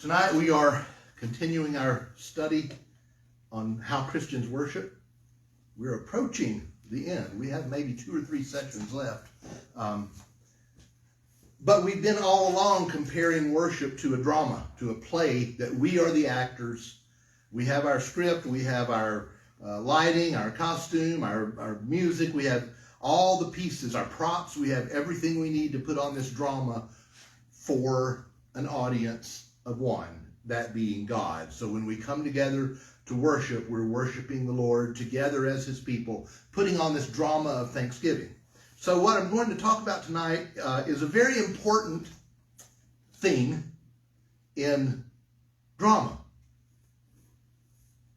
Tonight we are continuing our study on how Christians worship. We're approaching the end. We have maybe 2 or 3 sessions left. But we've been all along comparing worship to a drama, to a play that we are the actors. We have our script, we have our lighting, our costume, our music. We have all the pieces, our props. We have everything we need to put on this drama for an audience of one, that being God. So when we come together to worship, we're worshiping the Lord together as his people, putting on this drama of thanksgiving. So what I'm going to talk about tonight is a very important thing in drama.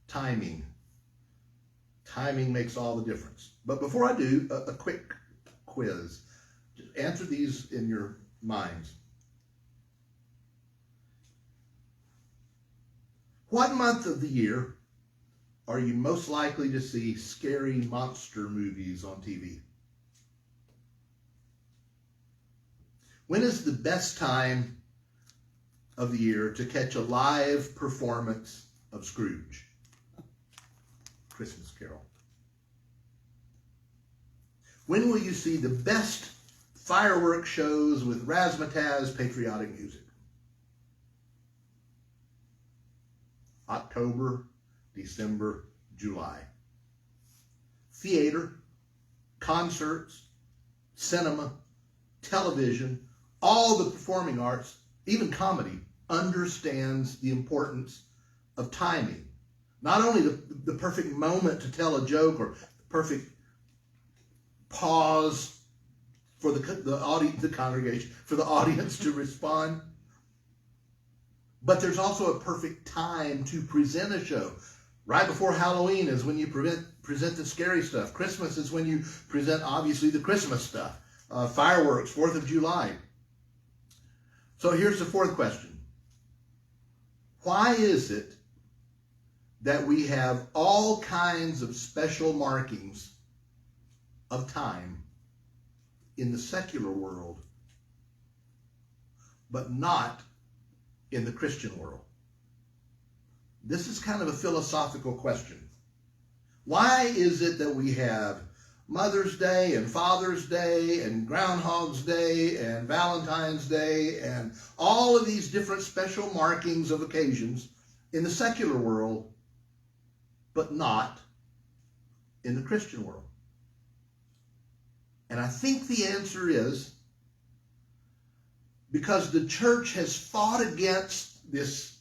Timing. Timing makes all the difference. But before I do, a quick quiz. Just answer these in your minds. What month of the year are you most likely to see scary monster movies on TV? When is the best time of the year to catch a live performance of Scrooge? Christmas Carol. When will you see the best fireworks shows with razzmatazz patriotic music? October, December, July. Theater, concerts, cinema, television, all the performing arts, even comedy, understands the importance of timing. Not only the perfect moment to tell a joke or the perfect pause for the congregation, for the audience to respond, but there's also a perfect time to present a show. Right before Halloween is when you present the scary stuff. Christmas is when you present, obviously, the Christmas stuff. Fireworks, 4th of July. So here's the fourth question. Why is it that we have all kinds of special markings of time in the secular world, but not in the Christian world? This is kind of a philosophical question. Why is it that we have Mother's Day and Father's Day and Groundhog's Day and Valentine's Day and all of these different special markings of occasions in the secular world, but not in the Christian world? And I think the answer is because the church has fought against this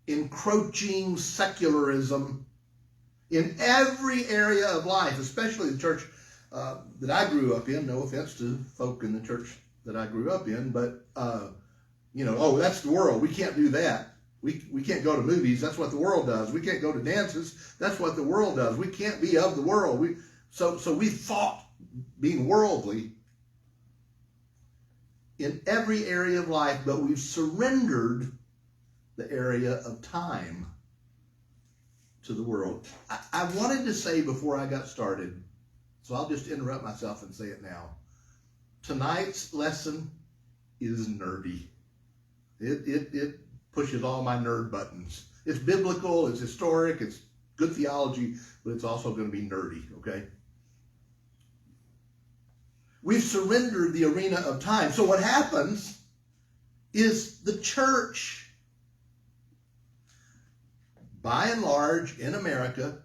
encroaching secularism in every area of life, especially the church that I grew up in. No offense to folk in the church that I grew up in, but, oh, that's the world. We can't do that. We can't go to movies. That's what the world does. We can't go to dances. That's what the world does. We can't be of the world. So we fought being worldly in every area of life, but we've surrendered the area of time to the world. I wanted to say before I got started, so I'll just interrupt myself and say it now. Tonight's lesson is nerdy. It pushes all my nerd buttons. It's biblical, it's historic, it's good theology, but it's also going to be nerdy, okay? We've surrendered the arena of time. So what happens is the church, by and large in America,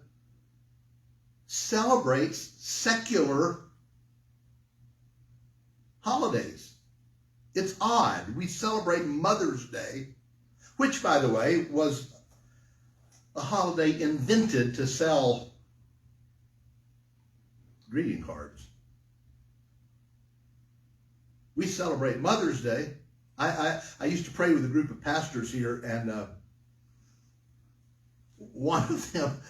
celebrates secular holidays. It's odd. We celebrate Mother's Day, which, by the way, was a holiday invented to sell greeting cards. We celebrate Mother's Day. I used to pray with a group of pastors here, and one of them,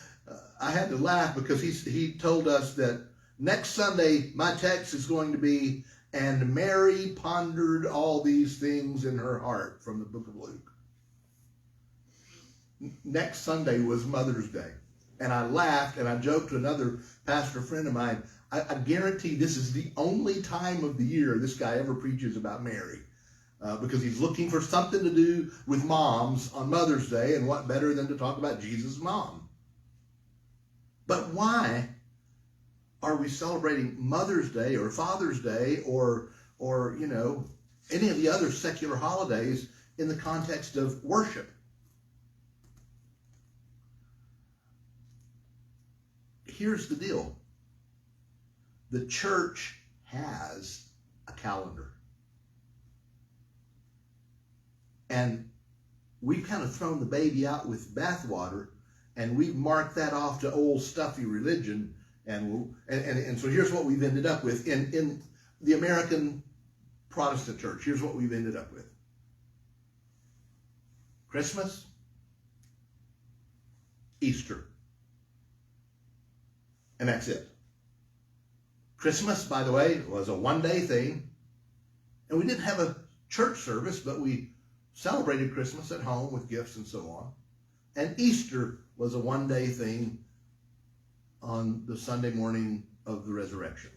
I had to laugh because he told us that next Sunday my text is going to be, "And Mary pondered all these things in her heart," from the book of Luke. Next Sunday was Mother's Day. And I laughed and I joked to another pastor friend of mine, I guarantee this is the only time of the year this guy ever preaches about Mary. because he's looking for something to do with moms on Mother's Day, and what better than to talk about Jesus' mom? But why are we celebrating Mother's Day or Father's Day or any of the other secular holidays in the context of worship? Here's the deal. The church has a calendar. And we've kind of thrown the baby out with bathwater, and we've marked that off to old stuffy religion. And so here's what we've ended up with in the American Protestant church. Here's what we've ended up with. Christmas, Easter, and that's it. Christmas, by the way, was a one-day thing, and we didn't have a church service, but we celebrated Christmas at home with gifts and so on. And Easter was a one-day thing on the Sunday morning of the resurrection.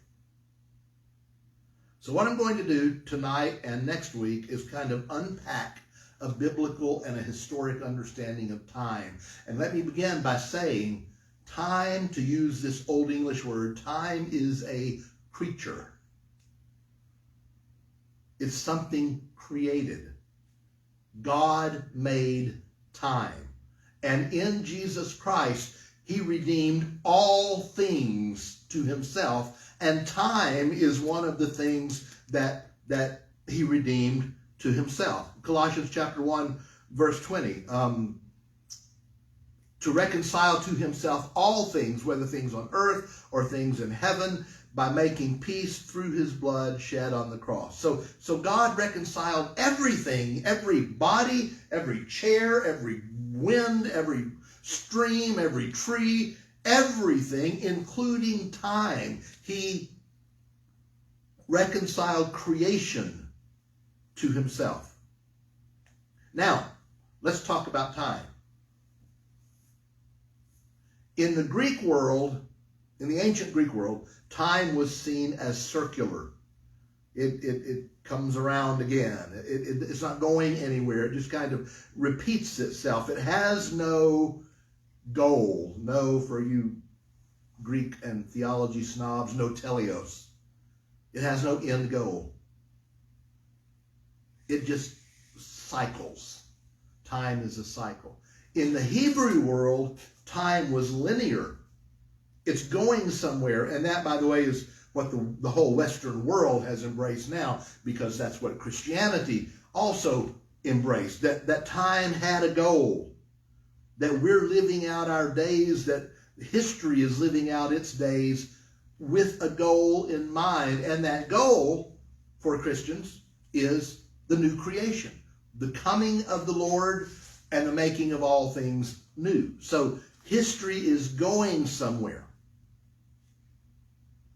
So what I'm going to do tonight and next week is kind of unpack a biblical and a historic understanding of time. And let me begin by saying, time, to use this Old English word, time is a creature. It's something created. God made time. And in Jesus Christ, he redeemed all things to himself. And time is one of the things that he redeemed to himself. Colossians chapter 1, verse 20. To reconcile to himself all things, whether things on earth or things in heaven, by making peace through his blood shed on the cross. So God reconciled everything, every body, every chair, every wind, every stream, every tree, everything, including time. He reconciled creation to himself. Now, let's talk about time. In the Greek world, in the ancient Greek world, time was seen as circular. It comes around again. It's not going anywhere. It just kind of repeats itself. It has no goal. No, for you Greek and theology snobs, no teleos. It has no end goal. It just cycles. Time is a cycle. In the Hebrew world, time was linear. It's going somewhere, and that, by the way, is what the whole Western world has embraced now, because that's what Christianity also embraced, that time had a goal, that we're living out our days, that history is living out its days with a goal in mind, and that goal for Christians is the new creation, the coming of the Lord and the making of all things new. So history is going somewhere.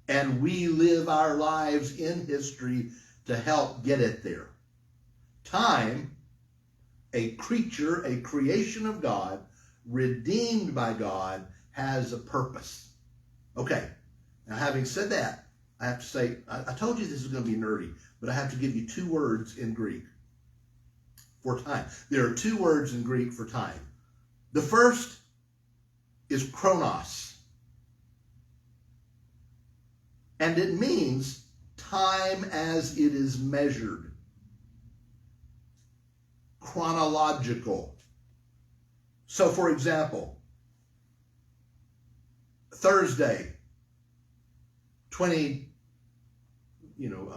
And we live our lives in history to help get it there. Time, a creature, a creation of God, redeemed by God, has a purpose. Okay, now having said that, I have to say, I told you this is going to be nerdy, but I have to give you two words in Greek for time. There are two words in Greek for time. The first is chronos. And it means time as it is measured. Chronological. So, for example, Thursday, I'm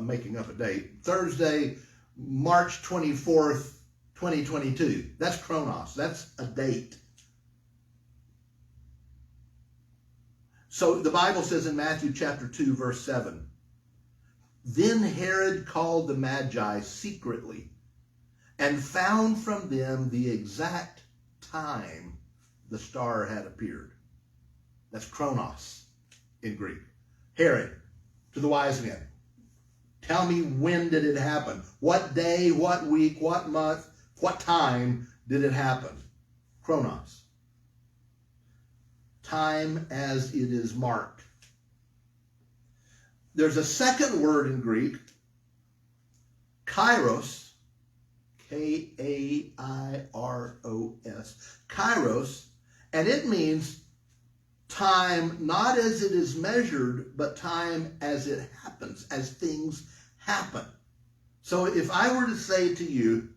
making up a date. Thursday, March 24th, 2022. That's chronos. That's a date. So the Bible says in Matthew chapter 2, verse 7, then Herod called the Magi secretly and found from them the exact time the star had appeared. That's chronos in Greek. Herod, to the wise men, tell me, when did it happen? What day, what week, what month, what time did it happen? Chronos. Time as it is marked. There's a second word in Greek, kairos, K-A-I-R-O-S. Kairos. And it means time not as it is measured, but time as it happens, as things happen. So if I were to say to you,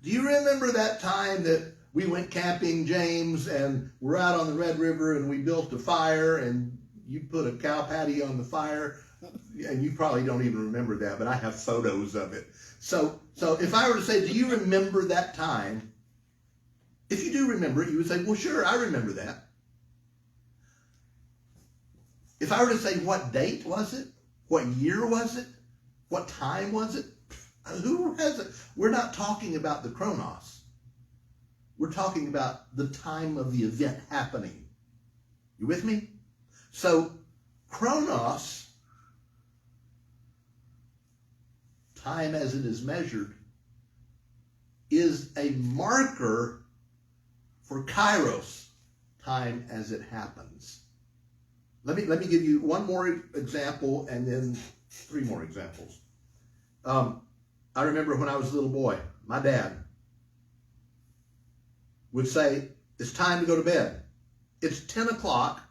do you remember that time that we went camping, James, and we're out on the Red River and we built a fire and you put a cow patty on the fire? And you probably don't even remember that, but I have photos of it. So if I were to say, do you remember that time? If you do remember it, you would say, well, sure, I remember that. If I were to say, what date was it? What year was it? What time was it? Who has it? We're not talking about the chronos. We're talking about the time of the event happening. You with me? So chronos, time as it is measured, is a marker for kairos, time as it happens. Let me give you one more example and then three more examples. I remember when I was a little boy, my dad would say, it's time to go to bed. It's 10 o'clock.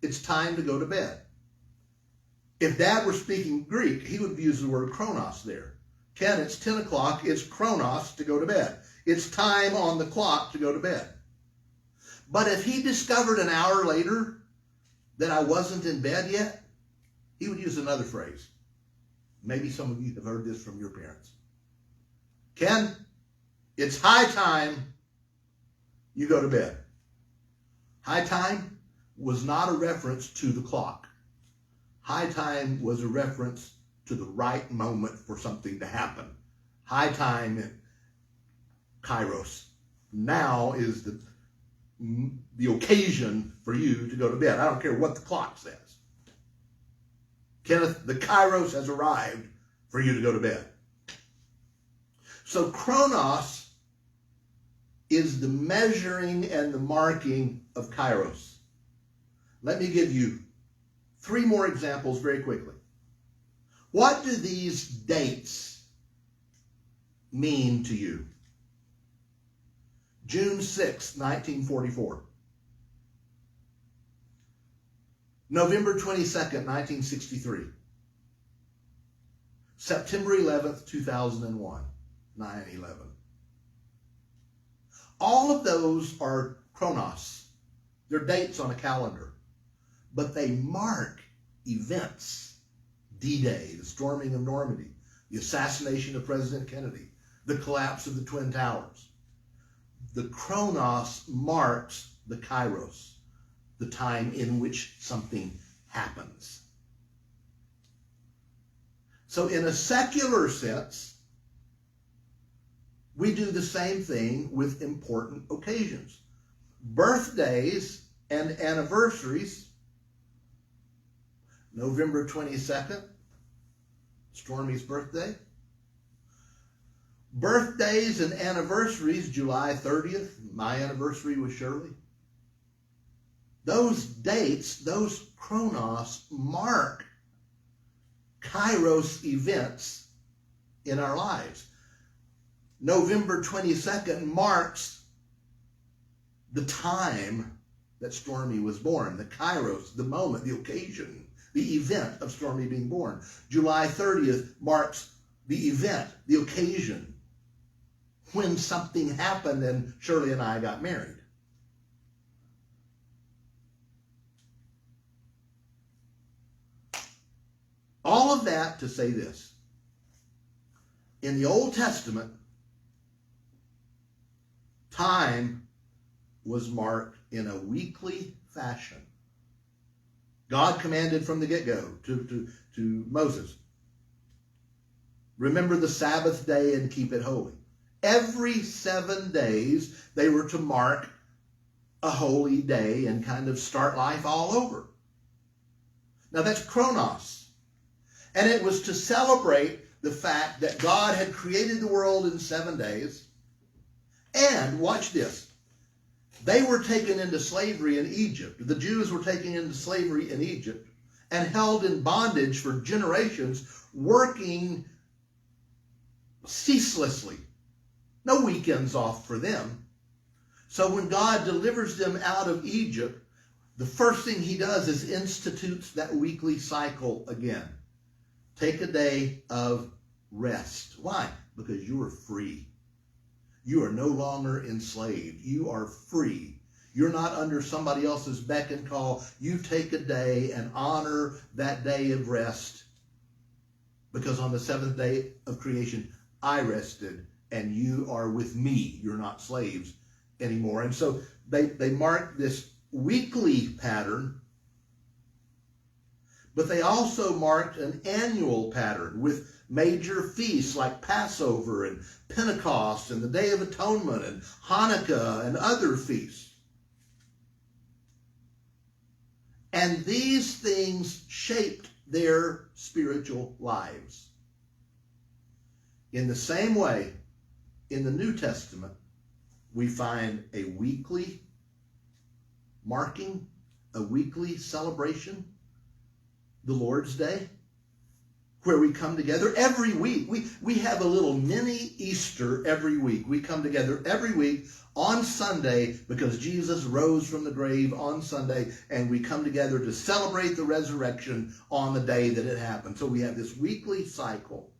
It's time to go to bed. If Dad were speaking Greek, he would use the word chronos there. Ken, it's 10 o'clock. It's chronos to go to bed. It's time on the clock to go to bed. But if he discovered an hour later that I wasn't in bed yet, he would use another phrase. Maybe some of you have heard this from your parents. Ken, it's high time you go to bed. High time was not a reference to the clock. High time was a reference to the right moment for something to happen. High time, kairos. Now is the occasion for you to go to bed. I don't care what the clock says. Kenneth, the kairos has arrived for you to go to bed. So chronos is the measuring and the marking of kairos. Let me give you three more examples very quickly. What do these dates mean to you? June 6, 1944. November 22nd, 1963. September 11th, 2001, 9/11. All of those are chronos. They're dates on a calendar. But they mark events. D-Day, the storming of Normandy, the assassination of President Kennedy, the collapse of the Twin Towers. The chronos marks the kairos, the time in which something happens. So in a secular sense, we do the same thing with important occasions. Birthdays and anniversaries. November 22nd, Stormy's birthday. Birthdays and anniversaries, July 30th, my anniversary with Shirley. Those dates, those chronos, mark kairos events in our lives. November 22nd marks the time that Stormy was born, the kairos, the moment, the occasion, the event of Stormy being born. July 30th marks the event, the occasion, when something happened and Shirley and I got married. All of that to say this. In the Old Testament, time was marked in a weekly fashion. God commanded from the get-go to Moses, remember the Sabbath day and keep it holy. Every 7 days, they were to mark a holy day and kind of start life all over. Now that's chronos. And it was to celebrate the fact that God had created the world in 7 days. And, watch this, they were taken into slavery in Egypt. The Jews were taken into slavery in Egypt. and held in bondage for generations, working ceaselessly. No weekends off for them. So when God delivers them out of Egypt, the first thing he does is institutes that weekly cycle again. Take a day of rest. Why? Because you are free. You are no longer enslaved. You are free. You're not under somebody else's beck and call. You take a day and honor that day of rest, because on the seventh day of creation, I rested, and you are with me. You're not slaves anymore. And so they mark this weekly pattern, but they also marked an annual pattern with major feasts like Passover and Pentecost and the Day of Atonement and Hanukkah and other feasts. And these things shaped their spiritual lives. In the same way, in the New Testament, we find a weekly marking, a weekly celebration, the Lord's Day, where we come together every week. We have a little mini Easter every week. We come together every week on Sunday because Jesus rose from the grave on Sunday, and we come together to celebrate the resurrection on the day that it happened. So we have this weekly cycle,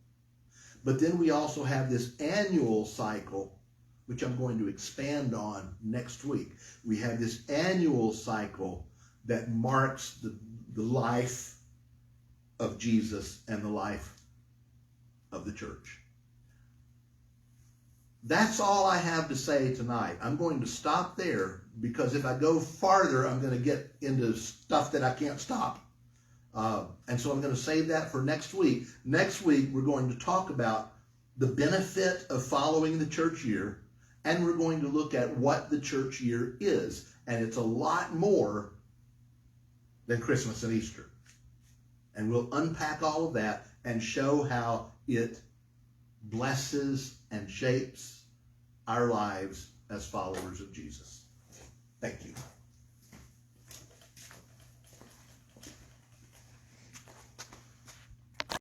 but then we also have this annual cycle, which I'm going to expand on next week. We have this annual cycle that marks the life of Jesus and the life of the church. That's all I have to say tonight. I'm going to stop there, because if I go farther, I'm going to get into stuff that I can't stop. And so I'm going to save that for next week. Next week, we're going to talk about the benefit of following the church year, and we're going to look at what the church year is. And it's a lot more than Christmas and Easter. And we'll unpack all of that and show how it blesses and shapes our lives as followers of Jesus. Thank you.